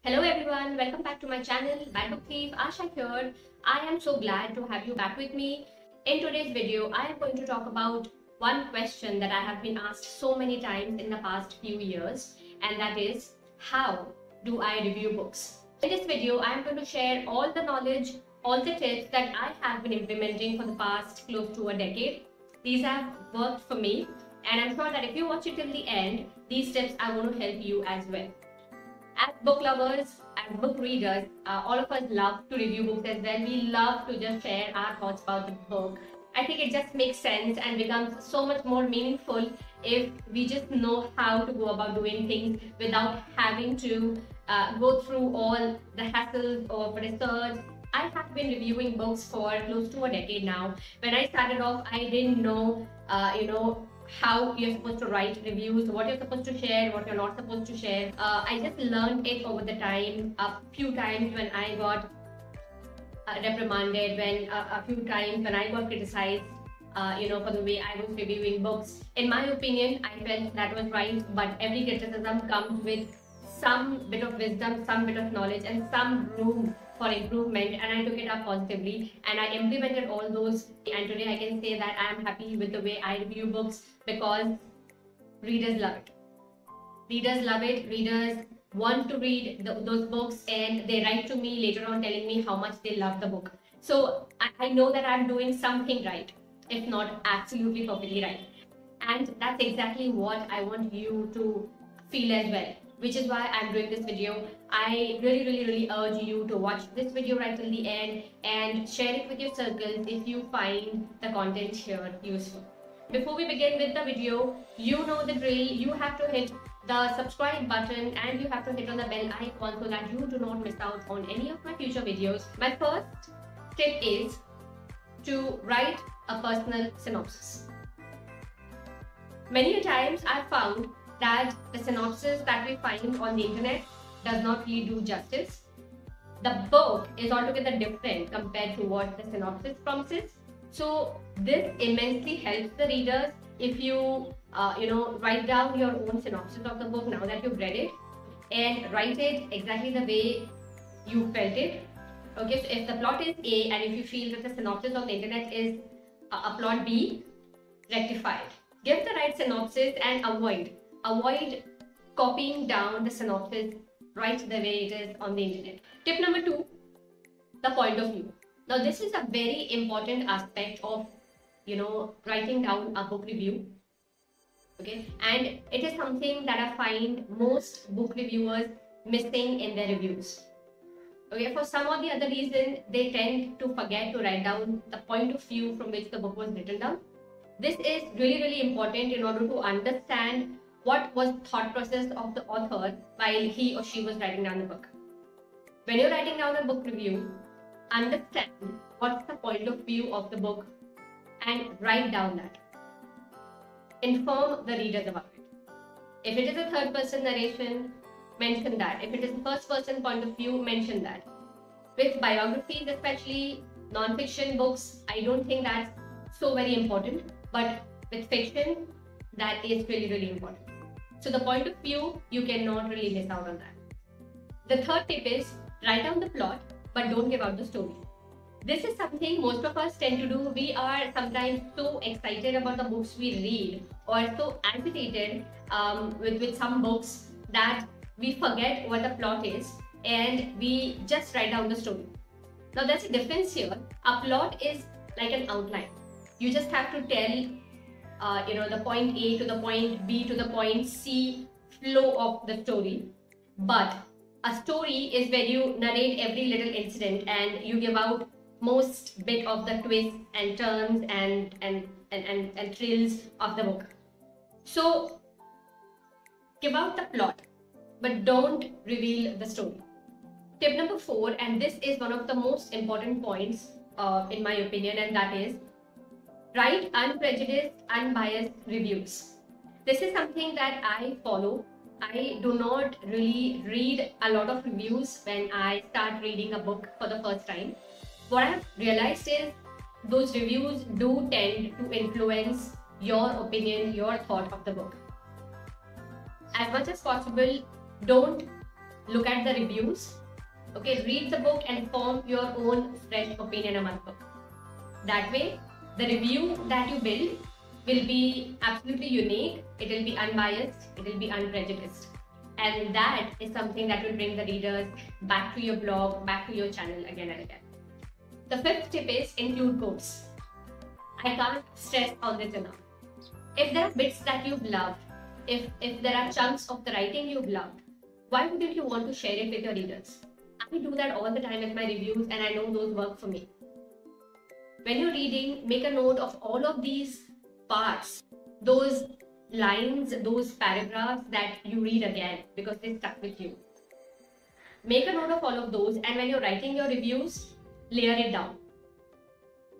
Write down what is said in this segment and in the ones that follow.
Hello everyone, welcome back to my channel, Bad Book Thief, Asha here. I am so glad to have you back with me. In today's video, I am going to talk about one question that I have been asked so many times in the past few years, and that is, how do I review books? In this video, I am going to share all the knowledge, all the tips that I have been implementing for the past close to a decade. These have worked for me, and I'm sure that if you watch it till the end, these tips are going to help you as well. As book lovers, as book readers, all of us love to review books as well. We love to just share our thoughts about the book. I think it just makes sense and becomes so much more meaningful if we just know how to go about doing things without having to go through all the hassles of research. I have been reviewing books for close to a decade now. When I started off, I didn't know, how you're supposed to write reviews, what you're supposed to share, what you're not supposed to share. I just learned it over the time. A few times when I got reprimanded, when a few times when I got criticized, for the way I was reviewing books. In my opinion, I felt that was right, but every criticism comes with some bit of wisdom, some bit of knowledge, and some room for improvement, and I took it up positively and I implemented all those, and today I can say that I am happy with the way I review books because readers love it. Readers love it. Readers want to read those books, and they write to me later on telling me how much they love the book. So I know that I'm doing something right, if not absolutely perfectly right. And that's exactly what I want you to feel as well, which is why I'm doing this video. I really urge you to watch this video right till the end and share it with your circles if you find the content here useful. Before we begin with the video, you know the drill. You have to hit the subscribe button and you have to hit on the bell icon so that you do not miss out on any of my future videos. My first tip is to write a personal synopsis. Many times I've found that the synopsis that we find on the internet does not really do justice. The book is altogether different compared to what the synopsis promises. So this immensely helps the readers if you write down your own synopsis of the book now that you've read it, and write it exactly the way you felt it. Okay, so if the plot is A and if you feel that the synopsis on the internet is a plot B, rectify it. Give the right synopsis and avoid copying down the synopsis right the way it is on the internet. Tip number 2, the point of view. Now this is a very important aspect of writing down a book review. Okay, and it is something that I find most book reviewers missing in their reviews. Okay, for some or the other reason, they tend to forget to write down the point of view from which the book was written down. This is really important in order to understand what was the thought process of the author while he or she was writing down the book. When you're writing down a book review, understand what's the point of view of the book and write down that. Inform the readers about it. If it is a third person narration, mention that. If it is a first person point of view, mention that. With biographies, especially non-fiction books, I don't think that's so very important, but with fiction, that is really important. So the point of view, you cannot really miss out on that. The third tip is write down the plot, but don't give out the story. This is something most of us tend to do. We are sometimes so excited about the books we read or so agitated with some books that we forget what the plot is and we just write down the story. Now there's a difference here. A plot is like an outline. You just have to tell the point A to the point B to the point C flow of the story. But a story is where you narrate every little incident and you give out most bit of the twists and turns and thrills of the book. So give out the plot, but don't reveal the story. Tip number 4, and this is one of the most important points in my opinion, and that is write unprejudiced, unbiased reviews. This is something that I follow. I do not really read a lot of reviews when I start reading a book for the first time. What I have realized is those reviews do tend to influence your opinion, your thought of the book. As much as possible, don't look at the reviews. Okay, read the book and form your own fresh opinion about the book. That way, the review that you build will be absolutely unique, it will be unbiased, it will be unprejudiced. And that is something that will bring the readers back to your blog, back to your channel again and again. The fifth tip is include quotes. I can't stress on this enough. If there are bits that you've loved, if there are chunks of the writing you've loved, why wouldn't you want to share it with your readers? I do that all the time with my reviews and I know those work for me. When you're reading, make a note of all of these parts, those lines, those paragraphs that you read again because they stuck with you. Make a note of all of those, and when you're writing your reviews, layer it down.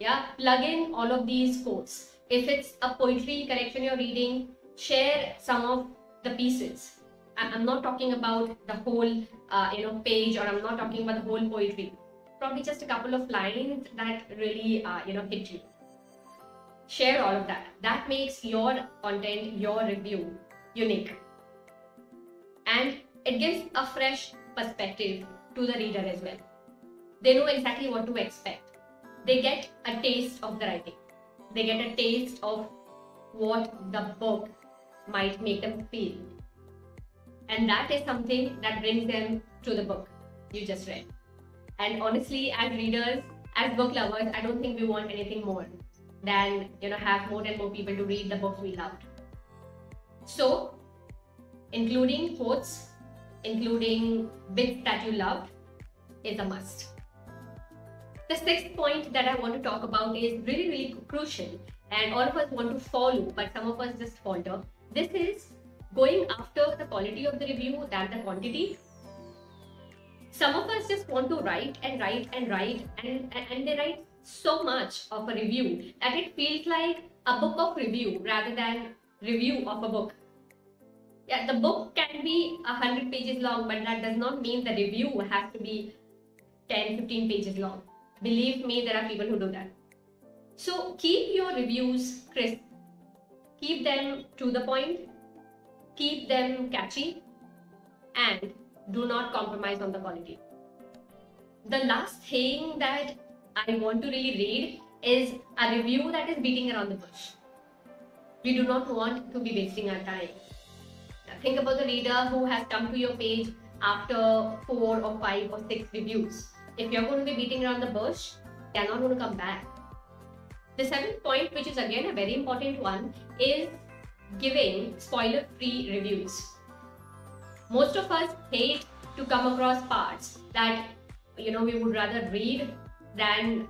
Yeah, plug in all of these quotes. If it's a poetry collection you're reading, share some of the pieces. I'm not talking about the whole page, or I'm not talking about the whole poetry. Probably just a couple of lines that really hit you. Share all of that. That makes your content, your review unique. And it gives a fresh perspective to the reader as well. They know exactly what to expect. They get a taste of the writing. They get a taste of what the book might make them feel. And that is something that brings them to the book you just read. And honestly, as readers, as book lovers, I don't think we want anything more than have more and more people to read the books we loved. So, including quotes, including bits that you loved, is a must. The sixth point that I want to talk about is really, really crucial, and all of us want to follow, but some of us just falter. This is going after the quality of the review than the quantity. Some of us just want to write and write and write, and they write so much of a review that it feels like a book of review rather than review of a book. Yeah, the book can be 100 pages long, but that does not mean the review has to be 10-15 pages long. Believe me, there are people who do that. So keep your reviews crisp. Keep them to the point. Keep them catchy. And do not compromise on the quality. The last thing that I want to really read is a review that is beating around the bush. We do not want to be wasting our time. Think about the reader who has come to your page after 4 or 5 or 6 reviews. If you're going to be beating around the bush, they're not going to come back. The seventh point, which is again a very important one, is giving spoiler-free reviews. Most of us hate to come across parts that we would rather read than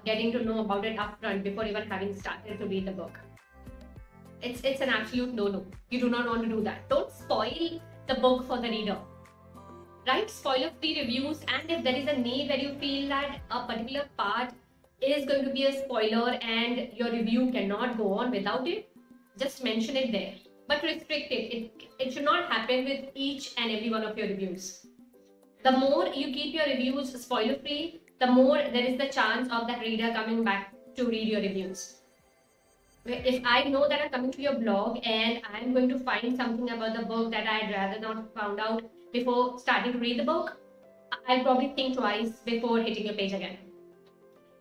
getting to know about it upfront before even having started to read the book. It's an absolute no-no. You do not want to do that. Don't spoil the book for the reader. Write spoiler-free reviews, and if there is a need where you feel that a particular part is going to be a spoiler and your review cannot go on without it, just mention it there. But restrict it. It should not happen with each and every one of your reviews. The more you keep your reviews spoiler-free, the more there is the chance of that reader coming back to read your reviews. If I know that I'm coming to your blog and I'm going to find something about the book that I'd rather not found out before starting to read the book, I'll probably think twice before hitting your page again.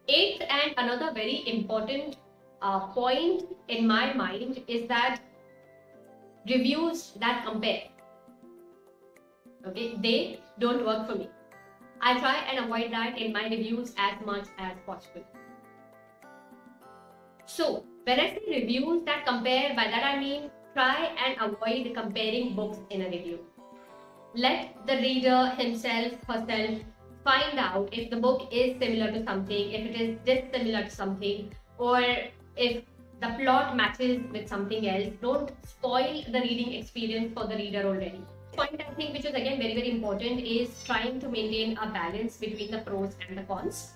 Eighth, and another very important point in my mind, is that reviews that compare. Okay, they don't work for me. I try and avoid that in my reviews as much as possible. So, when I say reviews that compare, by that I mean try and avoid comparing books in a review. Let the reader himself, herself, find out if the book is similar to something, if it is dissimilar to something, or if the plot matches with something else. Don't spoil the reading experience for the reader already. Point I think, which is again very, very important, is trying to maintain a balance between the pros and the cons.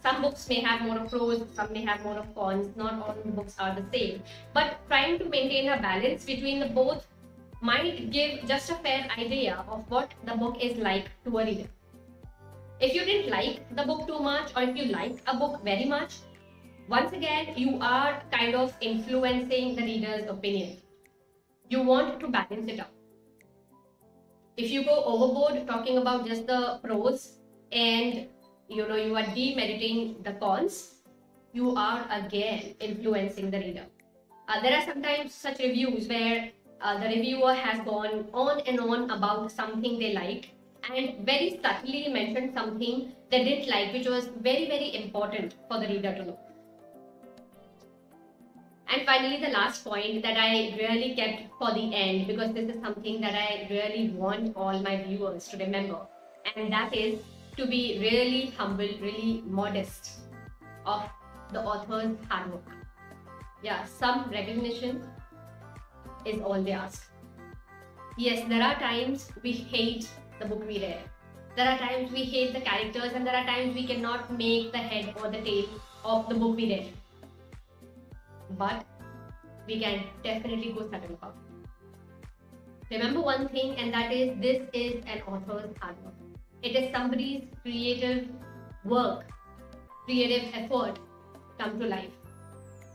Some books may have more of pros, some may have more of cons. Not all the books are the same. But trying to maintain a balance between the both might give just a fair idea of what the book is like to a reader. If you didn't like the book too much, or if you liked a book very much, once again, you are kind of influencing the reader's opinion. You want to balance it out. If you go overboard talking about just the pros and you are demeriting the cons, you are again influencing the reader. There are sometimes such reviews where the reviewer has gone on and on about something they like and very subtly mentioned something they didn't like, which was very, very important for the reader to know. And finally, the last point that I really kept for the end, because this is something that I really want all my viewers to remember, and that is to be really humble, really modest of the author's hard work. Yeah, some recognition is all they ask. Yes, there are times we hate the book we read. There are times we hate the characters, and there are times we cannot make the head or the tail of the book we read. But we can definitely go subtle about it. Remember one thing, and that is this is an author's hard work. It is somebody's creative work, creative effort come to life.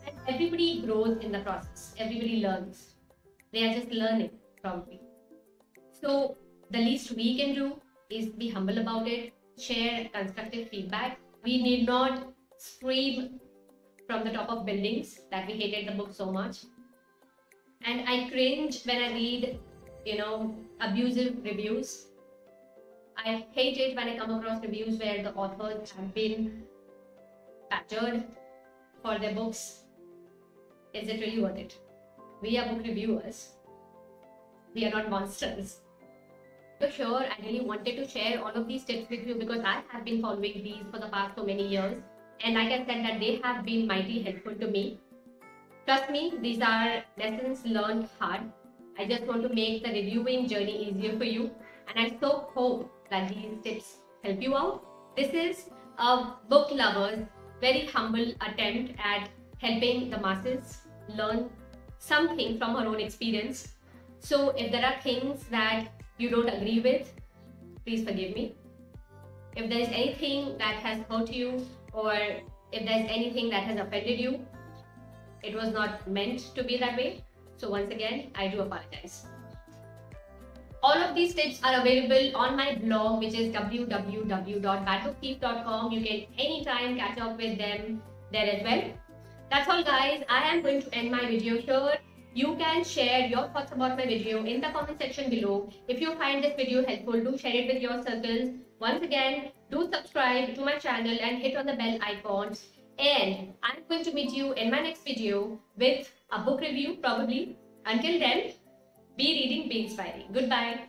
And everybody grows in the process. Everybody learns. They are just learning, probably. So the least we can do is be humble about it, share constructive feedback. We need not scream from the top of buildings that we hated the book so much. And I cringe when I read, abusive reviews. I hate it when I come across reviews where the authors have been badgered for their books. Is it really worth it? We are book reviewers. We are not monsters. So sure, I really wanted to share all of these tips with you because I have been following these for the past so many years. And like I said, that they have been mighty helpful to me. Trust me, these are lessons learned hard. I just want to make the reviewing journey easier for you. And I so hope that these tips help you out. This is a book lover's very humble attempt at helping the masses learn something from her own experience. So if there are things that you don't agree with, please forgive me. If there is anything that has hurt you, or if there's anything that has offended you, it was not meant to be that way. So once again, I do apologize. All of these tips are available on my blog, which is www.badbookthief.com. You can anytime catch up with them there as well. That's all, guys. I am going to end my video here. You can share your thoughts about my video in the comment section below. If you find this video helpful, do share it with your circles. Once again, do subscribe to my channel and hit on the bell icon. And I'm going to meet you in my next video with a book review, probably. Until then, be reading, be inspiring. Goodbye.